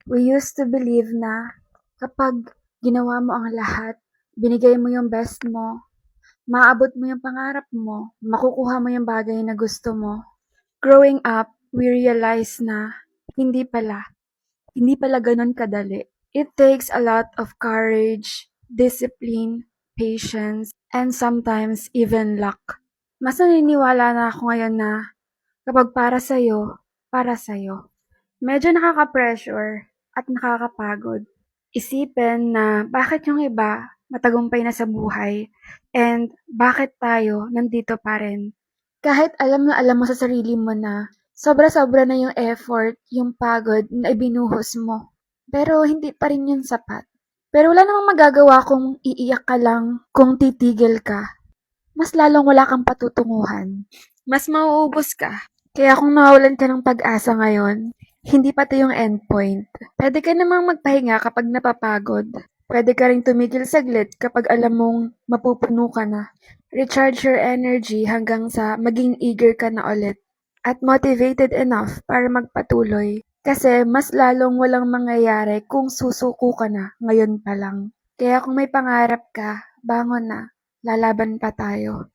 We used to believe na kapag ginawa mo ang lahat, binigay mo yung best mo, maabot mo yung pangarap mo, makukuha mo yung bagay na gusto mo. Growing up, we realize na hindi pala. Hindi pala ganun kadali. It takes a lot of courage, discipline, patience, and sometimes even luck. Mas naniniwala na ako ngayon na kapag para sa'yo. Medyo nakaka-pressure at nakakapagod. Isipin na bakit yung iba matagumpay na sa buhay and bakit tayo nandito pa rin. Kahit alam na alam mo sa sarili mo na sobra-sobra na yung effort, yung pagod na ibinuhos mo. Pero hindi pa rin yun sapat. Pero wala namang magagawa kung iiyak ka lang, kung titigil ka. Mas lalong wala kang patutunguhan. Mas mauubos ka. Kaya kung nawawalan ka ng pag-asa ngayon, hindi pa 'to yung endpoint. Pwede ka namang magpahinga kapag napapagod. Pwede ka ring tumigil saglit kapag alam mong mapupuno ka na. Recharge your energy hanggang sa maging eager ka na ulit. At motivated enough para magpatuloy. Kasi mas lalong walang mangyayari kung susuko ka na ngayon pa lang. Kaya kung may pangarap ka, bangon na. Lalaban pa tayo.